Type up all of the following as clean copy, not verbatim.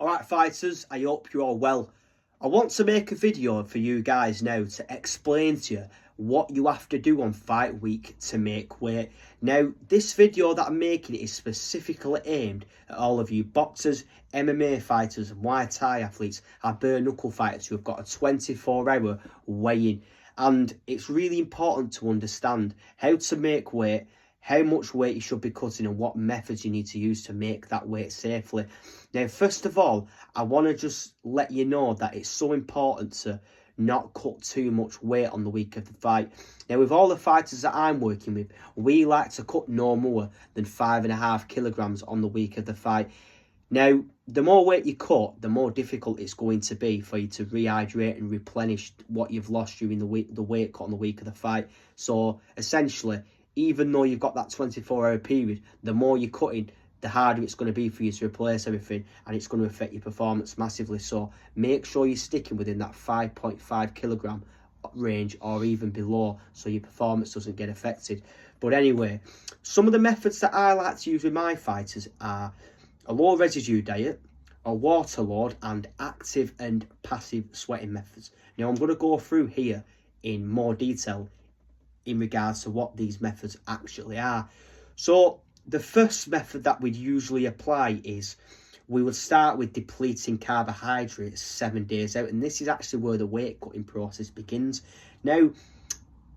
Alright fighters, I hope you're all well. I want to make a video for you guys now to explain to you what you have to do on fight week to make weight. Now, this video that I'm making is specifically aimed at all of you boxers, MMA fighters and Muay Thai athletes and bare knuckle fighters who have got a 24-hour weigh-in. And it's really important to understand how to make weight, how much weight you should be cutting and what methods you need to use to make that weight safely. Now, first of all, I want to just let you know that it's so important to not cut too much weight on the week of the fight. Now, with all the fighters that I'm working with, we like to cut no more than 5.5 kilograms on the week of the fight. Now, the more weight you cut, the more difficult it's going to be for you to rehydrate and replenish what you've lost during the weight cut on the week of the fight. So, essentially, even though you've got that 24-hour period, the more you're cutting, the harder it's going to be for you to replace everything, and it's going to affect your performance massively. So make sure you're sticking within that 5.5 kilogram range or even below, so your performance doesn't get affected. But anyway, some of the methods that I like to use with my fighters are a low residue diet, a water load, and active and passive sweating methods. Now I'm going to go through here in more detail in regards to what these methods actually are. So the first method that we'd usually apply is we would start with depleting carbohydrates 7 days out, and this is actually where the weight cutting process begins. Now,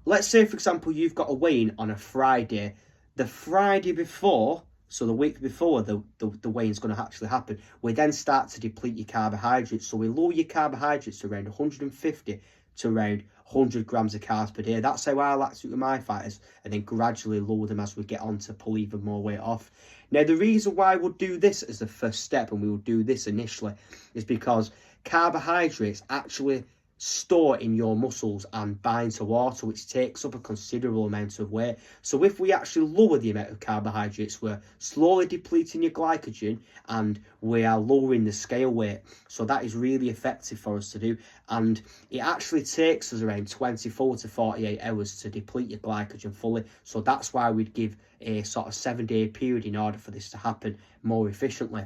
let's say for example you've got a weigh-in on a Friday. The Friday before, so the week before the weigh-in is going to actually happen, we then start to deplete your carbohydrates. So we lower your carbohydrates to around 150 to around 100 grams of carbs per day. That's how I like to do it with my fighters, and then gradually lower them as we get on to pull even more weight off. Now, the reason why we'll do this as the first step, and we will do this initially, is because carbohydrates actually store in your muscles and bind to water, which takes up a considerable amount of weight. So if we actually lower the amount of carbohydrates, we're slowly depleting your glycogen and we are lowering the scale weight. So that is really effective for us to do, and it actually takes us around 24 to 48 hours to deplete your glycogen fully. So that's why we'd give a sort of 7-day period in order for this to happen more efficiently.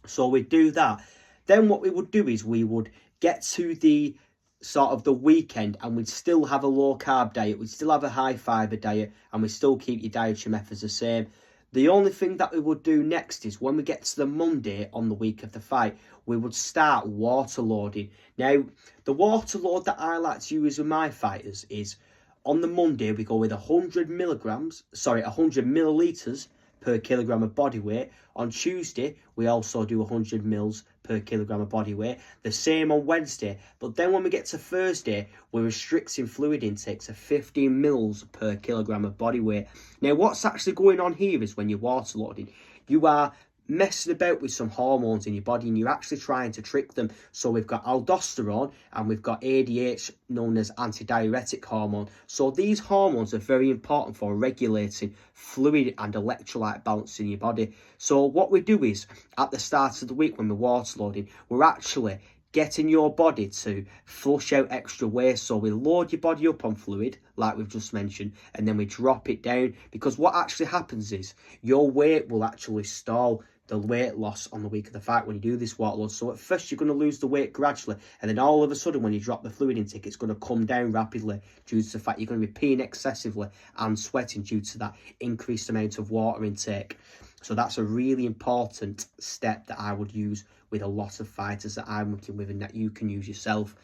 So we'd do that. Then what we would do is we would get to the sort of the weekend and we'd still have a low carb diet, we'd still have a high fiber diet, and we still keep your dietary methods the same. The only thing that we would do next is when we get to the Monday on the week of the fight, we would start water loading. Now, the water load that I like to use with my fighters is on the Monday we go with 100 millilitres per kilogram of body weight. On Tuesday, we also do 100 mils per kilogram of body weight. The same on Wednesday. But then when we get to Thursday, we're restricting fluid intake to 15 mils per kilogram of body weight. Now, what's actually going on here is when you're water loading, you are messing about with some hormones in your body and you're actually trying to trick them. So we've got aldosterone and we've got ADH, known as antidiuretic hormone. So these hormones are very important for regulating fluid and electrolyte balance in your body. So what we do is at the start of the week when we're water loading, we're actually getting your body to flush out extra waste. So we load your body up on fluid, like we've just mentioned, and then we drop it down, because what actually happens is your weight will actually stall the weight loss on the week of the fight when you do this water load. So at first you're going to lose the weight gradually, and then all of a sudden when you drop the fluid intake, it's going to come down rapidly due to the fact you're going to be peeing excessively and sweating due to that increased amount of water intake. So that's a really important step that I would use with a lot of fighters that I'm working with and that you can use yourself.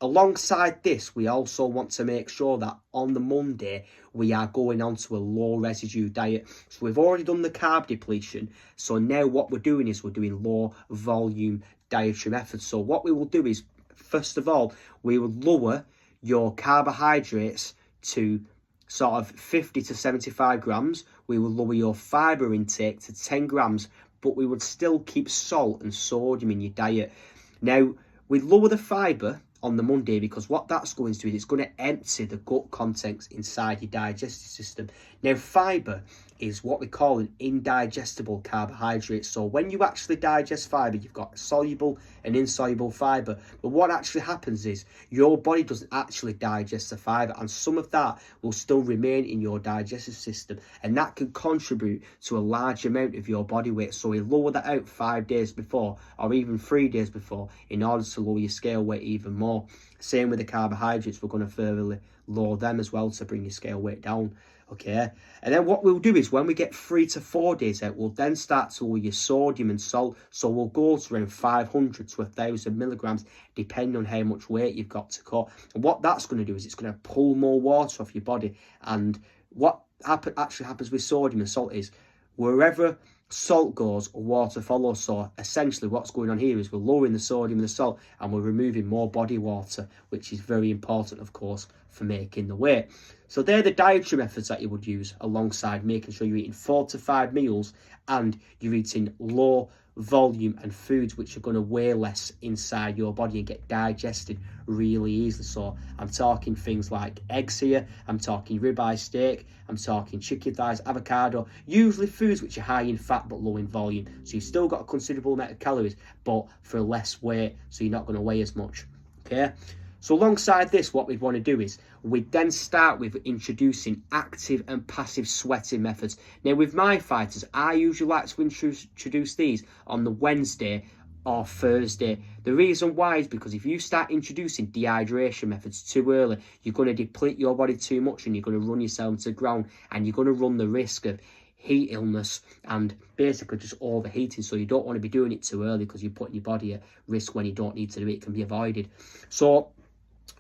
Alongside this, we also want to make sure that on the Monday, we are going on to a low residue diet. So we've already done the carb depletion. So now what we're doing is we're doing low volume dietary methods. So what we will do is, first of all, we will lower your carbohydrates to sort of 50 to 75 grams. We will lower your fibre intake to 10 grams, but we would still keep salt and sodium in your diet. Now, we lower the fibre on the Monday because what that's going to do is it's going to empty the gut contents inside your digestive system. Now, fibre is what we call an indigestible carbohydrate. So when you actually digest fibre, you've got soluble and insoluble fibre. But what actually happens is your body doesn't actually digest the fibre, and some of that will still remain in your digestive system, and that can contribute to a large amount of your body weight. So we lower that out 5 days before or even 3 days before in order to lower your scale weight even more. Same with the carbohydrates, we're going to further lower them as well to bring your scale weight down. Okay, and then what we'll do is when we get 3 to 4 days out, we'll then start to lower your sodium and salt. So we'll go to around 500 to 1,000 milligrams, depending on how much weight you've got to cut. And what that's going to do is it's going to pull more water off your body. And what actually happens with sodium and salt is wherever salt goes, water follows. So essentially what's going on here is we're lowering the sodium and the salt, and we're removing more body water, which is very important, of course, for making the weight. So they're the dietary methods that you would use alongside making sure you're eating 4 to 5 meals and you're eating low volume and foods which are going to weigh less inside your body and get digested really easily. So I'm talking things like eggs here, I'm talking ribeye steak, I'm talking chicken thighs, avocado, usually foods which are high in fat but low in volume. So you've still got a considerable amount of calories but for less weight, so you're not going to weigh as much. Okay, so alongside this, what we'd want to do is we then start with introducing active and passive sweating methods. Now with my fighters, I usually like to introduce these on the Wednesday or Thursday. The reason why is because if you start introducing dehydration methods too early, you're going to deplete your body too much and you're going to run yourself into the ground, and you're going to run the risk of heat illness and basically just overheating. So you don't want to be doing it too early because you're putting your body at risk when you don't need to do it. It can be avoided. So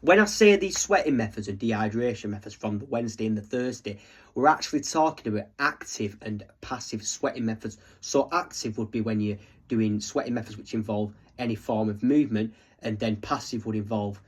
when I say these sweating methods and dehydration methods from the Wednesday and the Thursday, we're actually talking about active and passive sweating methods. So active would be when you're doing sweating methods which involve any form of movement, and then passive would involve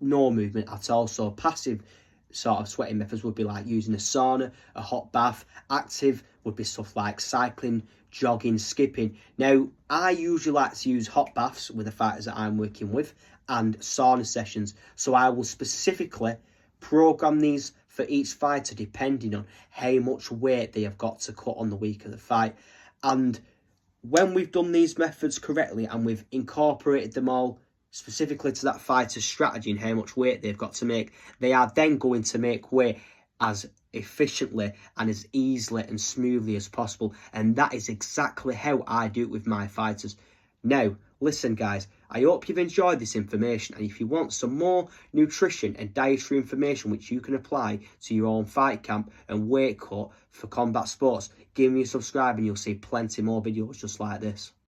no movement at all. So passive sort of sweating methods would be like using a sauna, a hot bath. Active would be stuff like cycling, jogging, skipping. Now, I usually like to use hot baths with the fighters that I'm working with and sauna sessions. So I will specifically program these for each fighter depending on how much weight they have got to cut on the week of the fight. And when we've done these methods correctly and we've incorporated them all specifically to that fighter's strategy and how much weight they've got to make, they are then going to make weight as efficiently and as easily and smoothly as possible. And that is exactly how I do it with my fighters. Now, listen guys, I hope you've enjoyed this information, and if you want some more nutrition and dietary information which you can apply to your own fight camp and weight cut for combat sports, give me a subscribe and you'll see plenty more videos just like this.